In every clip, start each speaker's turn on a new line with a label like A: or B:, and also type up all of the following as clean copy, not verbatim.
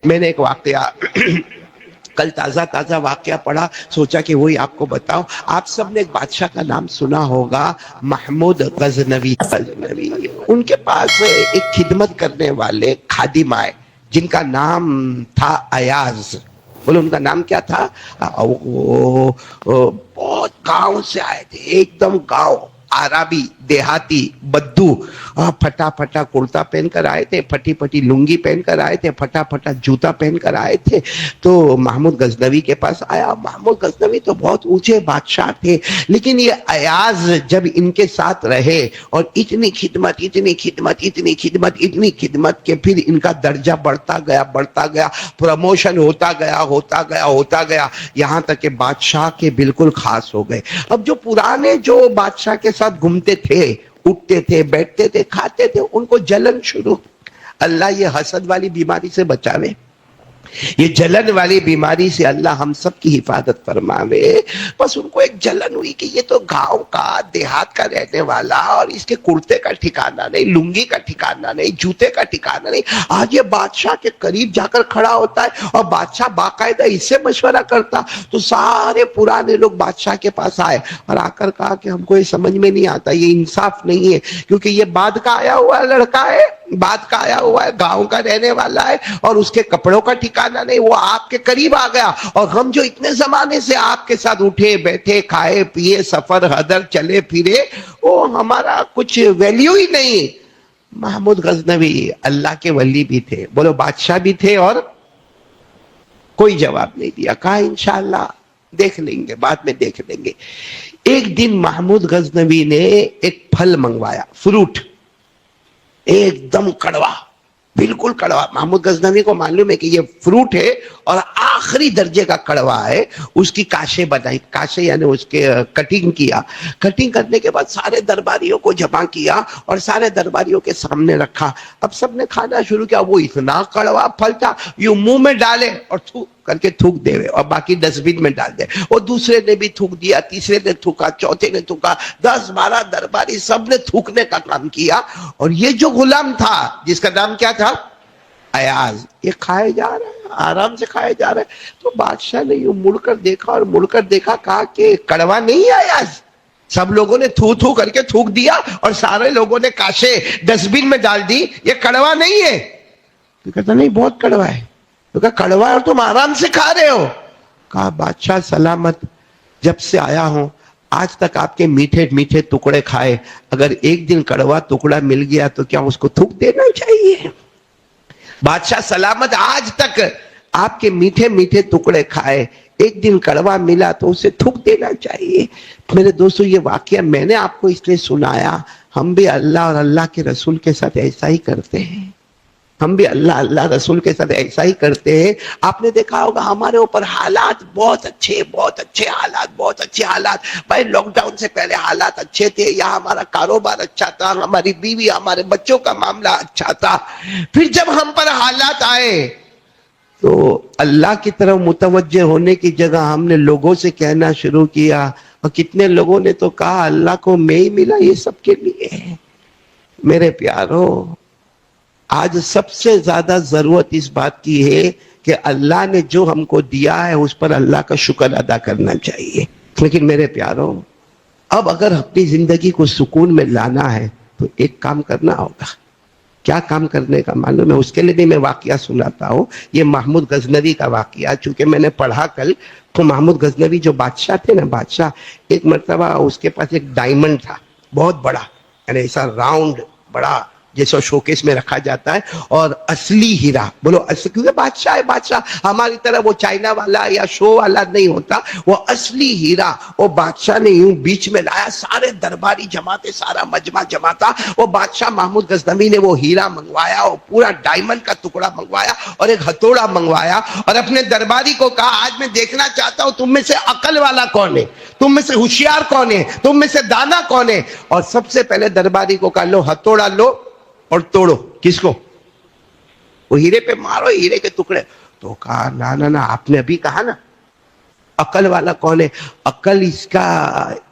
A: میں نے ایک واقعہ کل تازہ واقعہ پڑھا، سوچا کہ وہی آپ کو بتاؤں. آپ سب نے ایک بادشاہ کا نام سنا ہوگا، محمود غزنوی. ان کے پاس ایک خدمت کرنے والے خادم آئے جن کا نام تھا ایاز. بولو ان کا نام کیا تھا؟ وہ بہت گاؤں سے آئے تھے، ایک دم گاؤں، عربی، دیہاتی، بدو. پھٹا پھٹا کرتا پہن کر آئے تھے، پھٹی پھٹی لنگی پہن کر آئے تھے، پھٹا پھٹا جوتا پہن کر آئے تھے. تو محمود غزنوی کے پاس آیا. محمود غزنوی تو بہت اونچے بادشاہ تھے، لیکن یہ ایاز جب ان کے ساتھ رہے اور اتنی خدمت کہ پھر ان کا درجہ بڑھتا گیا، پروموشن ہوتا گیا، یہاں تک کہ بادشاہ کے بالکل خاص ہو گئے. اب جو پرانے جو بادشاہ کے ساتھ گھومتے تھے، اٹھتے تھے، بیٹھتے تھے، کھاتے تھے، ان کو جلن شروع. اللہ یہ حسد والی بیماری سے بچاوے، یہ جلن والی بیماری سے اللہ ہم سب کی حفاظت فرماوے. بس ان کو ایک جلن ہوئی کہ یہ تو گاؤں کا، دیہات کا رہنے والا، اور اس کے کرتے کا ٹھکانہ نہیں، لنگی کا ٹھکانہ نہیں، جوتے کا ٹھکانہ نہیں. آج یہ بادشاہ کے قریب جا کر کھڑا ہوتا ہے اور بادشاہ باقاعدہ اس سے مشورہ کرتا. تو سارے پرانے لوگ بادشاہ کے پاس آئے اور آ کر کہا کہ ہم کو یہ سمجھ میں نہیں آتا، یہ انصاف نہیں ہے، کیونکہ یہ بعد کا آیا ہوا لڑکا ہے، بعد کا آیا ہوا ہے، گاؤں کا رہنے والا ہے، اور اس کے کپڑوں کا ٹھکانہ نہیں. وہ آپ کے قریب آ گیا، اور ہم جو اتنے زمانے سے آپ کے ساتھ اٹھے بیٹھے، کھائے پیے، سفر حضر چلے پھرے، وہ ہمارا کچھ ویلیو ہی نہیں. محمود غزنوی اللہ کے ولی بھی تھے، بولو بادشاہ بھی تھے، اور کوئی جواب نہیں دیا. کہا انشاءاللہ دیکھ لیں گے، بعد میں دیکھ لیں گے. ایک دن محمود غزنوی نے ایک پھل منگوایا، فروٹ، ایک دم کڑوا، بالکل کڑوا. محمود غزنوی کو معلوم ہے کہ یہ فروٹ ہے اور آخری درجے کا کڑوا ہے. اس کی کاشے بنائی، کاشے یعنی اس کے کٹنگ کیا. کٹنگ کرنے کے بعد سارے درباریوں کو جمع کیا اور سارے درباریوں کے سامنے رکھا. اب سب نے کھانا شروع کیا. وہ اتنا کڑوا پھل تھا، یوں منہ میں ڈالے اور تھوک کر کے تھوک دے، اور باقی ڈسٹ بن میں ڈال دے. اور دوسرے نے بھی تھوک دیا، تیسرے نے تھوکا، چوتھے نے تھوکا، 10-12 درباری سب نے تھوکنے کا کام کیا. اور یہ جو غلام تھا جس کا نام کیا تھا؟ ایاز، یہ کھائے جا رہا ہے، آرام سے کھائے جا رہا ہے. تو بادشاہ نے یوں مڑ کر دیکھا اور مڑ کر دیکھا، کہا کہ کڑوا نہیں ہے ایاز. سب لوگوں نے تھو کر کے تھوک دیا اور سارے لوگوں نے کاشے ڈسٹ بن میں ڈال دی، یہ کڑوا نہیں ہے. تو کہتا نہیں بہت کڑوا ہے. تو کہا کڑوا ہے اور تم آرام سے کھا رہے ہو. کہا بادشاہ سلامت، جب سے آیا ہوں آج تک آپ کے میٹھے میٹھے ٹکڑے کھائے، اگر ایک دن کڑوا ٹکڑا مل گیا تو کیا اس کو تھوک دینا چاہیے؟ بادشاہ سلامت، آج تک آپ کے میٹھے میٹھے ٹکڑے کھائے، ایک دن کڑوا ملا تو اسے تھوک دینا چاہیے. میرے دوستو یہ واقعہ میں نے آپ کو اس لیے سنایا، ہم بھی اللہ اور اللہ کے رسول کے ساتھ ایسا ہی کرتے ہیں. ہم بھی اللہ رسول کے ساتھ ایسا ہی کرتے ہیں. آپ نے دیکھا ہوگا ہمارے اوپر حالات بہت اچھے حالات. بھائی لاک ڈاؤن سے پہلے حالات اچھے تھے، یا ہمارا کاروبار اچھا تھا، ہماری بیوی، ہمارے بچوں کا معاملہ اچھا تھا. پھر جب ہم پر حالات آئے تو اللہ کی طرف متوجہ ہونے کی جگہ ہم نے لوگوں سے کہنا شروع کیا، اور کتنے لوگوں نے تو کہا اللہ کو میں ہی ملا یہ سب کے لیے. میرے پیارو، آج سب سے زیادہ ضرورت اس بات کی ہے کہ اللہ نے جو ہم کو دیا ہے اس پر اللہ کا شکر ادا کرنا چاہیے. لیکن میرے پیارو، اب اگر اپنی زندگی کو سکون میں لانا ہے تو ایک کام کرنا ہوگا. کیا کام کرنے کا معلوم ہے؟ اس کے لیے بھی میں واقعہ سناتا ہوں. یہ محمود غزنوی کا واقعہ، چونکہ میں نے پڑھا کل، تو محمود غزنوی جو بادشاہ تھے نا، بادشاہ، ایک مرتبہ اس کے پاس ایک ڈائمنڈ تھا، بہت بڑا، یعنی ایسا راؤنڈ بڑا جیسا شوکیس میں رکھا جاتا ہے، اور اصلی ہیرا. بولو اصلی، کیونکہ بادشاہ ہے، بادشاہ ہماری طرح وہ چائنا والا یا شو والا نہیں ہوتا، وہ اصلی ہیرا. وہ بادشاہ نے یوں بیچ میں لایا، سارے درباری جماتے، سارا مجمع جماتا. وہ بادشاہ محمود غزنوی نے وہ ہیرا منگوایا، وہ پورا ڈائمنڈ کا ٹکڑا منگوایا اور ایک ہتھوڑا منگوایا، اور اپنے درباری کو کہا آج میں دیکھنا چاہتا ہوں تم میں سے عقل والا کون ہے، تم میں سے ہوشیار کون ہے، تم میں سے دانا کون ہے. اور سب سے پہلے درباری کو کہا لو ہتھوڑا لو اور توڑو. کس کو؟ وہ ہیرے پہ مارو، ہیرے کے ٹکڑے. تو کہا نا نا نا، آپ نے ابھی کہا نا عقل والا کون ہے. عقل اس کا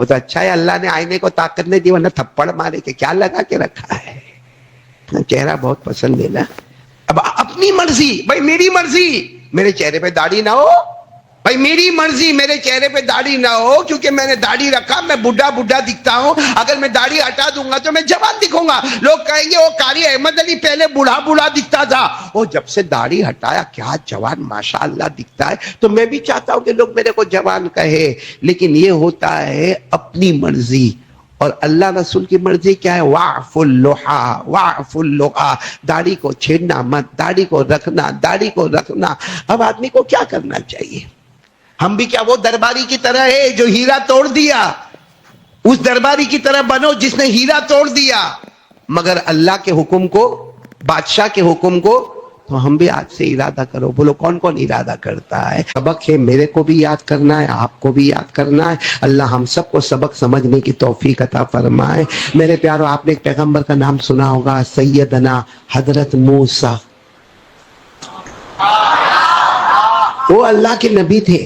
A: وہ تو اچھا ہے اللہ نے آئینے کو طاقت نہیں دی، ورنہ تھپڑ مارے کہ کیا لگا کے رکھا ہے. چہرہ بہت پسند ہے نا. اب اپنی مرضی، بھائی میری مرضی میرے چہرے پہ داڑھی نہ ہو، بھائی میری مرضی میرے چہرے پہ داڑھی نہ ہو، کیونکہ میں نے داڑھی رکھا میں بڈھا بڈھا دکھتا ہوں. اگر میں داڑھی ہٹا دوں گا تو میں جوان دکھوں گا. لوگ کہیں گے وہ قاری احمد علی پہلے بوڑھا بوڑھا دکھتا تھا، وہ جب سے داڑھی ہٹایا کیا جوان ماشاءاللہ دکھتا ہے. تو میں بھی چاہتا ہوں کہ لوگ میرے کو جوان کہے، لیکن یہ ہوتا ہے اپنی مرضی. اور اللہ رسول کی مرضی کیا ہے؟ وَاعْفُ اللُّحَىٰ وَاعْفُ اللُّحَىٰ، داڑھی کو چھیڑنا مت، داڑھی کو رکھنا، داڑھی کو رکھنا. اب آدمی کو کیا کرنا چاہیے؟ ہم بھی کیا وہ درباری کی طرح ہے جو ہیرا توڑ دیا؟ اس درباری کی طرح بنو جس نے ہیرا توڑ دیا. مگر اللہ کے حکم کو، بادشاہ کے حکم کو تو ہم بھی آج سے ارادہ کرو. بولو کون کون ارادہ کرتا ہے؟ سبق ہے، میرے کو بھی یاد کرنا ہے، آپ کو بھی یاد کرنا ہے. اللہ ہم سب کو سبق سمجھنے کی توفیق عطا فرمائے. میرے پیارو، آپ نے ایک پیغمبر کا نام سنا ہوگا، سیدنا حضرت موسیٰ. وہ اللہ کے نبی تھے،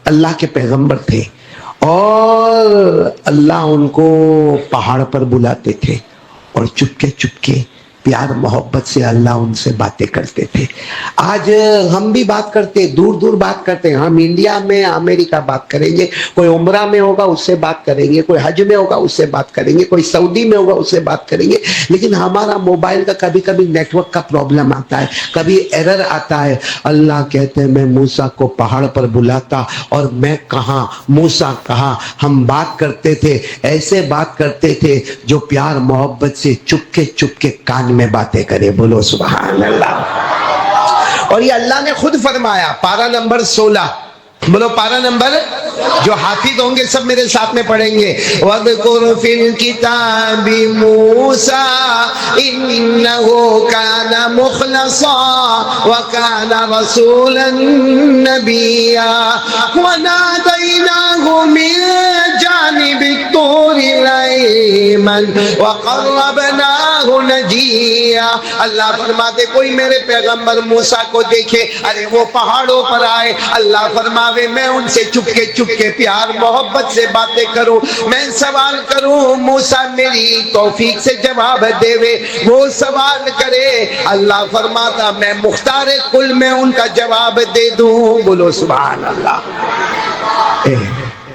A: اللہ کے پیغمبر تھے، اور اللہ ان کو پہاڑ پر بلاتے تھے اور چپکے چپکے پیار محبت سے اللہ ان سے باتیں کرتے تھے. آج ہم بھی بات کرتے، دور دور بات کرتے ہیں. ہم انڈیا میں امریکہ بات کریں گے، کوئی عمرہ میں ہوگا اس سے بات کریں گے، کوئی حج میں ہوگا اس سے بات کریں گے، کوئی سعودی میں ہوگا اس سے بات کریں گے. لیکن ہمارا موبائل کا کبھی کبھی نیٹ ورک کا پرابلم آتا ہے، کبھی ایرر آتا ہے. اللہ کہتے ہیں میں موسیٰ کو پہاڑ پر بلاتا اور میں کہاں، موسیٰ کہاں. ہم بات کرتے تھے، ایسے بات کرتے تھے جو پیار محبت سے چپکے چپکے کان میں باتیں کرے. بولو سبحان اللہ. اور یہ اللہ نے خود فرمایا، پارہ نمبر 16. بولو پارہ نمبر، جو حافظ ہوں گے سب میرے ساتھ میں پڑھیں گے. وَاذْكُرْ فِي الْكِتَابِ مُوسَىٰ إِنَّهُ كَانَ مُخْلَصًا وَكَانَ رَسُولًا نَبِيًّا وَنَادَيْنَاهُ مِن جَانِبِ الطُّورِ الْأَيْمَنِ وَقَرَّبْنَاهُ نَجِيًّا. اللہ فرماتے کوئی میرے پیغمبر موسیٰ کو دیکھے، ارے وہ پہاڑوں پر آئے، اللہ فرماوے میں ان سے چپکے چپکے پیار محبت سے باتیں کروں، میں سوال کروں، موسیٰ میری توفیق سے جواب دے وے. وہ سوال کرے، اللہ فرماتا میں مختار کل میں ان کا جواب دے دوں. بولو سبحان اللہ.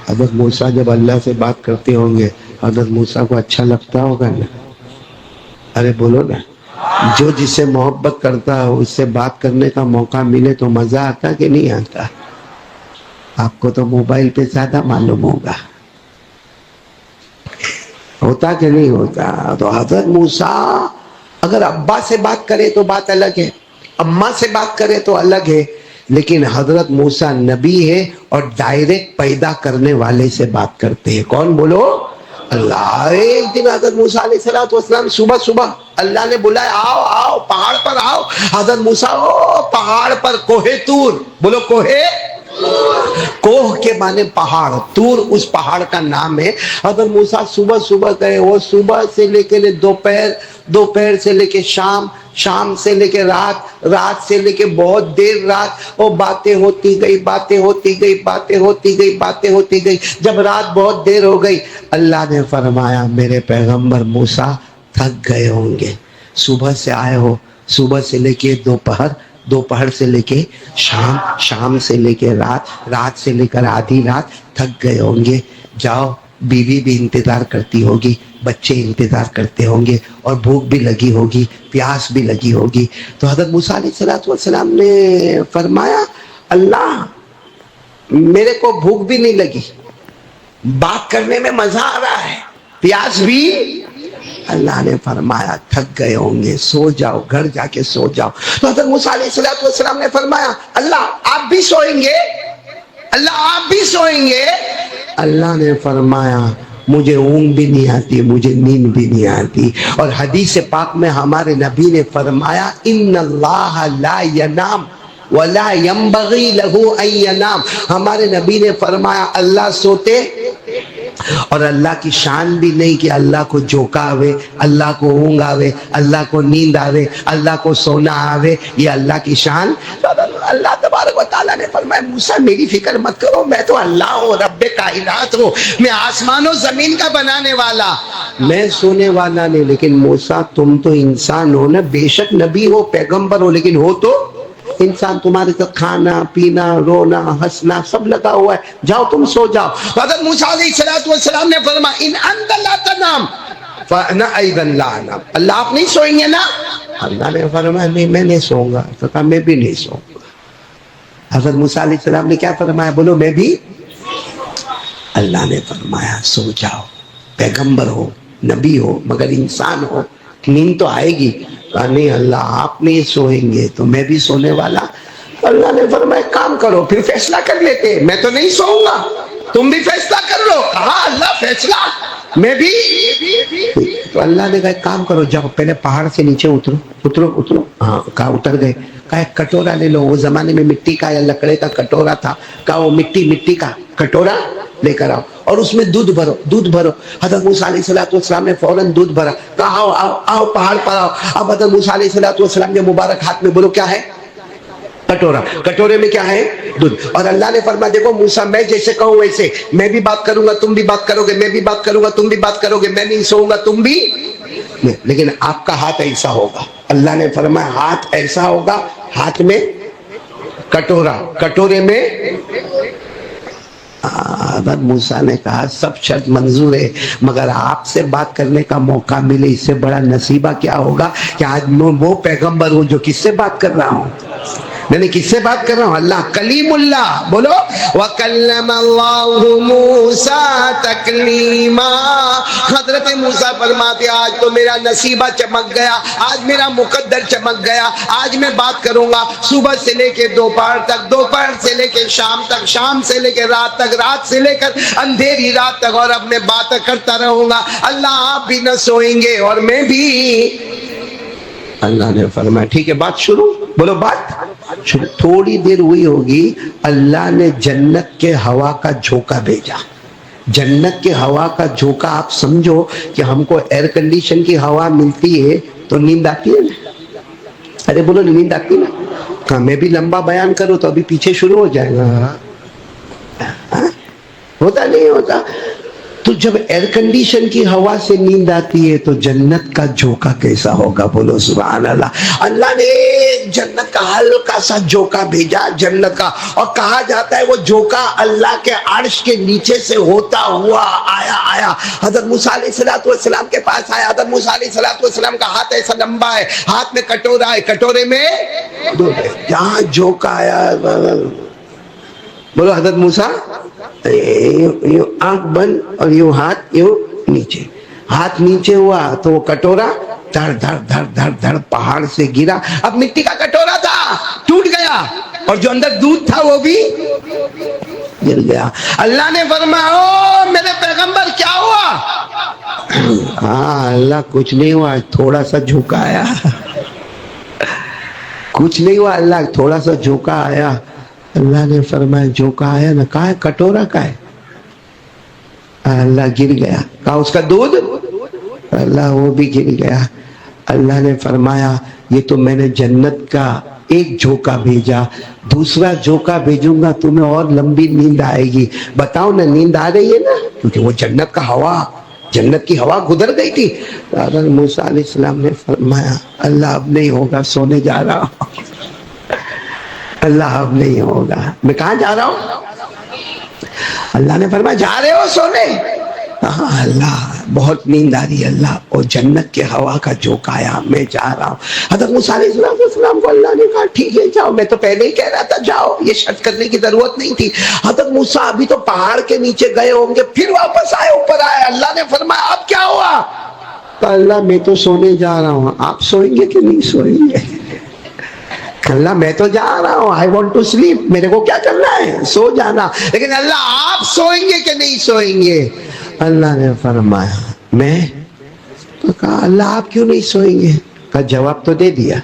A: حضرت موسیٰ جب اللہ سے بات کرتے ہوں گے، حضرت موسیٰ کو اچھا لگتا ہوگا نا؟ ارے بولو نا. جو جس سے محبت کرتا ہے اس سے بات کرنے کا موقع ملے تو مزہ آتا کہ نہیں آتا؟ آپ کو تو موبائل پہ زیادہ معلوم ہوگا، ہوتا کہ نہیں ہوتا؟ تو حضرت موسیٰ اگر ابا سے بات کرے تو بات الگ ہے، اماں سے بات کرے تو الگ ہے، لیکن حضرت موسیٰ نبی ہے اور ڈائریکٹ پیدا کرنے والے سے بات کرتے ہیں. کون؟ بولو اللہ. ایک دن حضرت موسیٰ علیہ السلام صبح صبح اللہ نے بلایا، آؤ آؤ پہاڑ پر آؤ. حضرت موسیٰ پہاڑ پر، کوہ طور. بولو کوہ، کوہ کے معنی پہاڑ، طور اس پہاڑ کا نام ہے. حضرت موسیٰ صبح صبح گئے. وہ صبح سے لے کے دوپہر، دوپہر سے لے کے شام، شام سے لے کے رات، رات سے لے کے بہت دیر رات. وہ باتیں ہوتی گئی، باتیں ہوتی گئی، باتیں ہوتی گئی، باتیں ہوتی گئی. جب رات بہت دیر ہو گئی، اللہ نے فرمایا میرے پیغمبر موسیٰ تھک گئے ہوں گے، صبح سے آئے ہو، صبح سے لے کے دوپہر، دوپہر سے لے کے شام، شام سے لے کے رات، رات سے لے کر آدھی رات، تھک گئے ہوں گے. جاؤ، بیوی بھی انتظار کرتی ہوگی، بچے انتظار کرتے ہوں گے، اور بھوک بھی لگی ہوگی، پیاس بھی لگی ہوگی. تو حضرت موسیٰ علیہ السلام نے فرمایا اللہ میرے کو بھوک بھی نہیں لگی، بات کرنے میں مزہ آ رہا ہے، پیاس بھی. اللہ نے فرمایا تھک گئے ہوں گے، سو جاؤ، گھر جا کے سو جاؤ. تو حضرت موسیٰ علیہ السلام نے فرمایا اللہ آپ بھی سوئیں گے، اللہ آپ بھی سوئیں گے. اللہ نے فرمایا مجھے اونگ بھی نہیں آتی، مجھے نیند بھی نہیں آتی. اور حدیث پاک میں ہمارے نبی نے فرمایا ان اللہ لا ینام ولا ينبغي له ان ينام. ہمارے نبی نے فرمایا اللہ سوتے، اور اللہ کی شان بھی نہیں کہ اللہ کو جوکا آوے، اللہ کو اونگ آوے، اللہ کو نیند آوے، اللہ کو سونا آوے. یہ اللہ کی شان. اللہ تبارک و تعالیٰ نے فرمایا موسیٰ میری فکر مت کرو، میں تو اللہ ہوں، رب کائنات ہوں، میں آسمان و زمین کا بنانے والا، میں سونے والا نہیں۔ لیکن موسیٰ تم تو انسان ہو نا، بے شک نبی ہو پیغمبر ہو لیکن ہو تو انسان، تمہارے ساتھ کھانا پینا رونا ہنسنا سب لگا ہوا ہے، جاؤ تم سو جاؤ۔ حضرت موسیٰ علیہ السلام نے فرمایا ان انت لا تنام فانا ایضا لا انام، اللہ آپ نہیں سوئیں گے نا؟ اللہ نے فرمایا نہیں میں نہیں سوؤں گا، تو کہا میں بھی نہیں سوؤں گا۔ حضرت موسیٰ علیہ السلام نے کیا فرمایا؟ بولو میں بھی۔ اللہ نے فرمایا سو جاؤ، پیغمبر ہو نبی ہو مگر انسان ہو، نیند تو آئے گی۔ کہا نہیں اللہ آپ نہیں سوئیں گے تو میں بھی سونے والا۔ اللہ نے فرمایا کام کرو پھر فیصلہ کر لیتے، میں تو نہیں سوؤں گا تم بھی فیصلہ کر لو۔ کہا اللہ فیصلہ میں بھی۔ تو اللہ نے کہا ایک کام کرو، جب پہلے پہاڑ سے نیچے اترو اترو اترو۔ ہاں کہا اتر گئے۔ کہا ایک کٹورا لے لو، وہ زمانے میں مٹی کا یا لکڑے کا کٹورا تھا، کہا وہ مٹی کا کٹورا لے کر آؤ اور اس میں دودھ بھرو دودھ بھرو۔ حضرت موسیٰ علیہ السلام نے فوراً دودھ بھرا، کہا آؤ آؤ آؤ پہاڑ پر آؤ۔ اب حضرت موسیٰ علیہ السلام کے مبارک ہاتھ میں بولو کیا ہے؟ کٹورا، کٹورے میں کیا ہے؟ دودھ۔ اور اللہ نے فرمایا دیکھو موسیٰ میں جیسے کہوں ویسے، میں بھی بات کروں گا تم بھی بات کرو گے، میں بھی بات کروں گا تم بھی بات کرو گے، میں نہیں سوؤں گا تم بھی، لیکن آپ کا ہاتھ ایسا ہوگا۔ اللہ نے فرمایا ہاتھ ایسا ہوگا، ہاتھ میں کٹورا، کٹورے میں۔ حضرت موسیٰ نے کہا سب شرط منظور ہے مگر آپ سے بات کرنے کا موقع ملے، اس سے بڑا نصیبہ کیا ہوگا کہ آج میں وہ پیغمبر ہوں جو کس سے بات کر رہا ہوں؟ میں کس سے بات کر رہا ہوں؟ اللہ، کلیم اللہ، بولو وَكَلَّمَ اللَّهُ مُوسَىٰ تَكْلِيمًا۔ حضرت موسیٰ فرماتے آج تو میرا نصیبہ چمک گیا، آج میرا مقدر چمک گیا، آج میں بات کروں گا صبح سے لے کے دوپہر تک، دوپہر سے لے کے شام تک، شام سے لے کے رات تک، رات سے لے کر اندھیری رات تک، اور اب میں بات کرتا رہوں گا۔ اللہ آپ بھی نہ سوئیں گے اور میں بھی۔ اللہ نے فرمایا ٹھیک ہے بات شروع، بولو بات شروع۔ تھوڑی دیر ہوئی ہوگی، اللہ نے جنت کے ہوا کا جھونکا بھیجا۔ جنت کے ہوا کا جھونکا آپ سمجھو کہ ہم کو ایئر کنڈیشن کی ہوا ملتی ہے تو نیند آتی ہے نا؟ ارے بولو نیند آتی نا؟ کہاں میں بھی لمبا بیان کروں تو ابھی پیچھے شروع ہو جائے گا، ہوتا نہیں ہوتا؟ تو جب ایئر کنڈیشن کی ہوا سے نیند آتی ہے تو جنت کا جھونکا کیسا ہوگا؟ بولو سبحان اللہ۔ اللہ نے جنت کا ہلکا سا جھونکا بھیجا جنت کا، اور کہا جاتا ہے وہ جھونکا اللہ کے عرش کے نیچے سے ہوتا ہوا آیا حضرت موسیٰ علیہ السلام کے پاس آیا۔ حضرت موسیٰ علیہ السلام کا ہاتھ ایسا لمبا ہے، ہاتھ میں کٹورا ہے، کٹورے میں دودھ ہے۔ جہاں جھونکا آیا بولو حضرت موسیٰ یوں آنکھ بند اور یوں ہاتھ یوں نیچے، ہاتھ نیچے ہوا تو وہ کٹورا دھڑ دھڑ دھڑ دھڑ دھڑ پہاڑ سے گرا۔ اب مٹی کا کٹورا تھا، ٹوٹ گیا، اور جو اندر دودھ تھا وہ بھی گر گیا۔ اللہ نے فرمایا او میرے پیغمبر کیا ہوا؟ ہاں اللہ کچھ نہیں ہوا، تھوڑا سا جھوکا آیا، کچھ نہیں ہوا اللہ، تھوڑا سا جھوکا آیا۔ اللہ نے فرمایا جھوکا آیا نا، کہا ہے کٹورا کا ہے؟ اللہ گر گیا۔ کہا اس کا دودھ؟ اللہ وہ بھی گر گیا۔ اللہ نے فرمایا یہ تو میں نے جنت کا ایک جھوکا بھیجا، دوسرا جھوکا بھیجوں گا تمہیں اور لمبی نیند آئے گی۔ بتاؤ نا نیند آ رہی ہے نا؟ کیونکہ وہ جنت کا ہوا، جنت کی ہوا گزر گئی تھی۔ حضرت موسیٰ علیہ السلام نے فرمایا اللہ اب نہیں ہوگا، سونے جا رہا ہوں، اللہ اب نہیں ہوگا، میں کہاں جا رہا ہوں؟ اللہ نے فرمایا جا رہے ہو سونے؟ ہاں اللہ بہت نیند آ رہی ہے اللہ، اور جنت کے ہوا کا جھونکا آیا، میں جا رہا ہوں۔ حضرت موسیٰ علیہ السلام کو اللہ نے کہا ٹھیک ہے جاؤ، میں تو پہلے ہی کہہ رہا تھا جاؤ، یہ شرط کرنے کی ضرورت نہیں تھی۔ حضرت موسیٰ ابھی تو پہاڑ کے نیچے گئے ہوں گے، پھر واپس آئے اوپر آئے۔ اللہ نے فرمایا اب کیا ہوا؟ تو اللہ میں تو سونے جا رہا ہوں، آپ سوئیں گے کہ نہیں سوئیں گے؟ اللہ میں تو جا رہا ہوں، I want to sleep، میرے کو کیا کرنا ہے؟ سو جانا۔ لیکن اللہ آپ سوئیں گے کہ نہیں سوئیں گے؟ اللہ نے فرمایا میں تو کہا اللہ آپ کیوں نہیں سوئیں گے؟ کہا جواب تو دے دیا،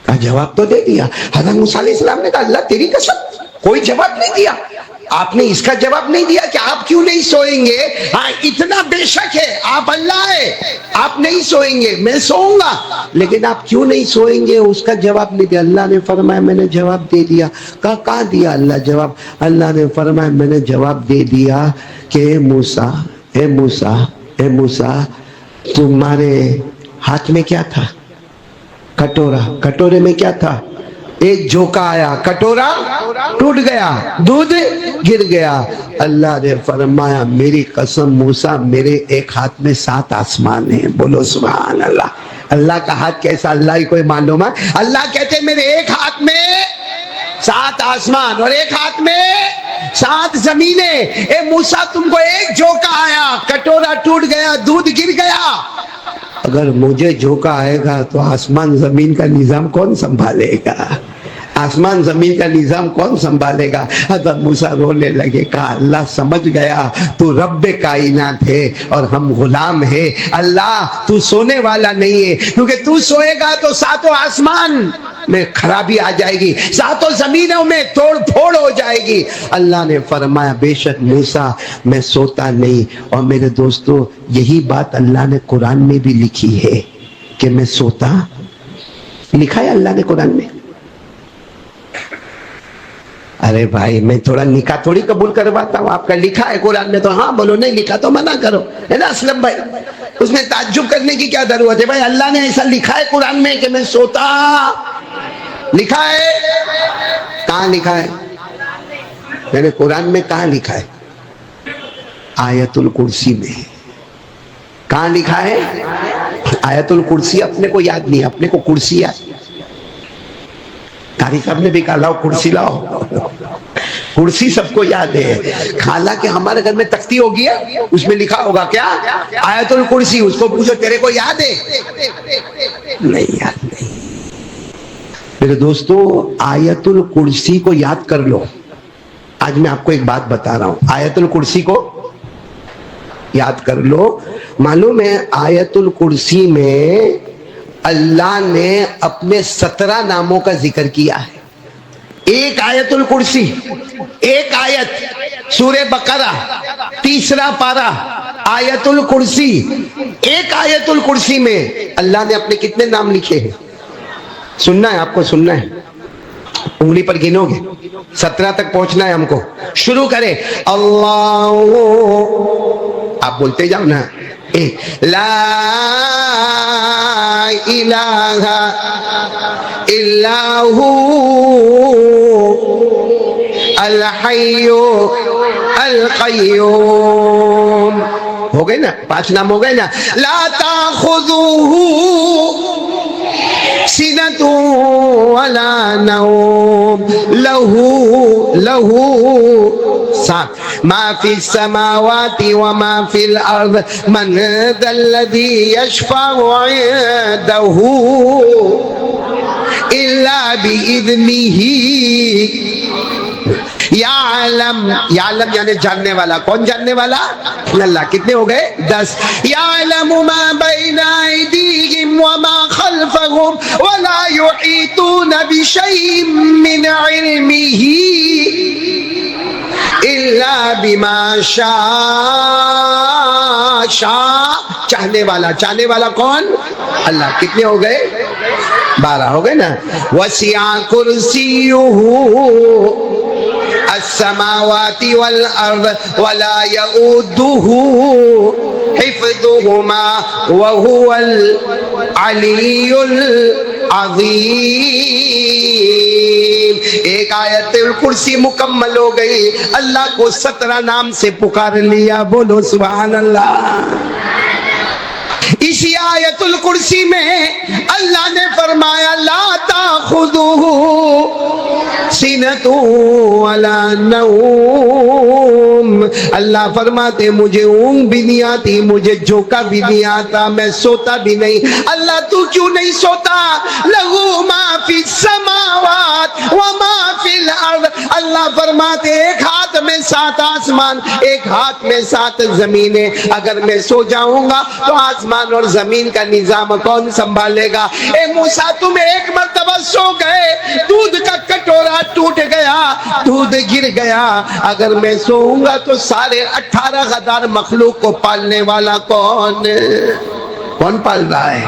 A: کہا جواب تو دے دیا۔ حضرت موسیٰ علیہ السلام نے کہا اللہ تیری قسم کوئی جواب نہیں دیا؟ آپ نے اس کا جواب نہیں دیا کہ آپ کیوں نہیں سوئیں گے؟ ہاں اتنا بے شک ہے آپ اللہ ہے، آپ نہیں سوئیں گے، میں سوؤں گا، لیکن آپ کیوں نہیں سوئیں گے اس کا جواب نہیں دیا۔ اللہ نے فرمایا میں نے جواب دے دیا۔ کہاں دیا اللہ جواب؟ اللہ نے فرمایا میں نے جواب دے دیا کہ اے موسیٰ، اے موسیٰ، اے موسیٰ، تمہارے ہاتھ میں کیا تھا؟ کٹورا، کٹورے میں کیا تھا؟ ایک جھونکا آیا، کٹورا ٹوٹ گیا، دودھ گر گیا۔ اللہ نے فرمایا میری قسم موسیٰ، میرے ایک ہاتھ میں 7 آسمان ہیں۔ بولو سبحان اللہ۔ اللہ کا ہاتھ کیسا اللہ ہی کوئی معلوم ہے۔ اللہ کہتے میرے ایک ہاتھ میں 7 آسمان اور ایک ہاتھ میں 7 زمینیں۔ اے موسیٰ تم کو ایک جھونکا آیا، کٹورا ٹوٹ گیا، دودھ گر گیا، اگر مجھے جھونکا آئے گا تو آسمان زمین کا نظام کون سنبھالے گا؟ آسمان زمین کا نظام کون سنبھالے گا؟ حضرت موسیٰ رونے لگے، کہا اللہ سمجھ گیا تو رب کائنات ہے اور ہم غلام ہے۔ اللہ تو سونے والا نہیں ہے، کیونکہ تو سوئے گا تو 7 آسمان میں خرابی آ جائے گی، 7 زمینوں میں توڑ پھوڑ ہو جائے گی۔ اللہ نے فرمایا بے شک موسیٰ میں سوتا نہیں۔ اور میرے دوستو یہی بات اللہ نے قرآن میں بھی لکھی ہے کہ میں سوتا، لکھا ہے اللہ نے قرآن میں۔ ارے بھائی میں تھوڑا نکاح تھوڑی قبول کرواتا ہوں، آپ کا لکھا ہے قرآن میں تو ہاں بولو، نہیں لکھا تو منع کرو، ہے نا اسلم بھائی؟ اس میں تعجب کرنے کی کیا ضرورت ہے؟ بھائی اللہ نے ایسا لکھا ہے قرآن میں کہ میں سوتا، لکھا ہے؟ کہاں لکھا ہے؟ میں نے قرآن میں کہاں لکھا ہے؟ آیت الکرسی میں۔ کہاں لکھا ہے؟ آیت الکرسی اپنے کو یاد نہیں، اپنے کو کرسی یاد۔ قاری صاحب نے بھی کہا لاؤ کرسی لاؤ، کرسی سب کو یاد ہے، حالانکہ ہمارے گھر میں تختی ہوگی ہے، اس میں لکھا ہوگا کیا؟ آیت الکرسی۔ اس کو پوچھو تیرے کو یاد ہے؟ نہیں یاد نہیں۔ میرے دوستو آیت الکرسی کو یاد کر لو۔ آج میں آپ کو ایک بات بتا رہا ہوں، آیت الکرسی کو یاد کر لو۔ معلوم ہے آیت الکرسی میں اللہ نے اپنے 17 ناموں کا ذکر کیا ہے۔ ایک آیت الکرسی، ایک آیت سورہ بقرہ 3 پارہ آیت الکرسی، ایک آیت الکرسی میں اللہ نے اپنے کتنے نام لکھے ہیں؟ سننا ہے آپ کو، سننا ہے، انگلی پر گنو گے، 17 تک پہنچنا ہے ہم کو۔ شروع کریں اللہ، آپ بولتے جاؤ نا، لا الہ الا ہو الحی القیوم۔ ہو گئے نا 5 نام ہو گئے نا۔ لا تاخذوہ سنۃ ولا نوم لہ 7 ما فی السماوات وما فی الارض من ذا الذی یشفع عنده الا باذنہ۔ یعلم، یعلم یعنی جاننے والا، کون جاننے والا؟ اللہ۔ کتنے ہو گئے؟ 10۔ یعلم ما بین ایدیہم وما خلفہم ولا یحیطون بشیء من علمہ الا بما شاء۔ شاء چاہنے والا، چاہنے والا کون؟ اللہ۔ کتنے ہو گئے؟ 12 ہو گئے نا۔ وسع کرسیہ السماوات والارض ولا يؤوده حفظهما وهو العلی العظیم۔ ایک آیت الکرسی مکمل ہو گئی، اللہ کو 17 نام سے پکار لیا۔ بولو سبحان اللہ۔ اسی آیت الکرسی میں اللہ نے فرمایا لا تاخذوہ سنۃ ولا نوم۔ اللہ فرماتے مجھے اونگ بھی نہیں آتی، مجھے جھونکا بھی نہیں آتا، میں سوتا بھی نہیں۔ اللہ تو کیوں نہیں سوتا؟ لہو ما فی السماوات وما فی الارض۔ اللہ فرماتے ایک ہاتھ ہاتھ میں 7 آسمان، ایک ہاتھ میں 7 زمینیں، اگر میں سو جاؤں گا تو آسمان اور زمین کا نظام کون سنبھالے گا؟ اے موسیٰ تم ایک مرتبہ سو گئے، دودھ کا کٹورا ٹوٹ گیا، دودھ گر گیا، اگر میں سوؤں گا تو سارے 18,000 مخلوق کو پالنے والا کون پال رہا ہے؟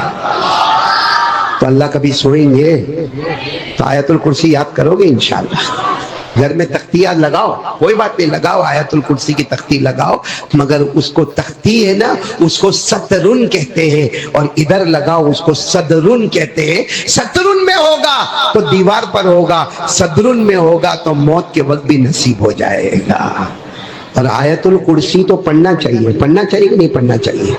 A: تو اللہ کبھی سوئیں گے تو آیت الکرسی یاد کرو گے انشاءاللہ۔ گھر میں تختیاں لگاؤ، کوئی بات نہیں، لگاؤ آیت الکرسی کی تختی لگاؤ، مگر اس کو تختی ہے نا، اس کو سترن کہتے ہیں، اور ادھر لگاؤ اس کو صدرن کہتے ہیں۔ سترن میں ہوگا تو دیوار پر ہوگا، صدرن میں ہوگا تو موت کے وقت بھی نصیب ہو جائے گا۔ اور آیت الکرسی تو پڑھنا چاہیے کہ نہیں پڑھنا چاہیے؟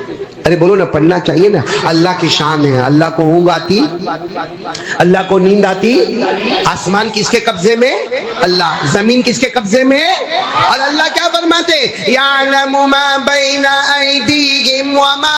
A: ارے بولو نا، پڑھنا چاہیے نا۔ اللہ کی شان ہے، اللہ کو اونگ آتی، اللہ کو نیند آتی۔ آسمان کس کے قبضے میں؟ اللہ۔ زمین کس کے قبضے میں؟ اور اللہ کیا فرماتے؟ یعلم ما بین ایدیہم وما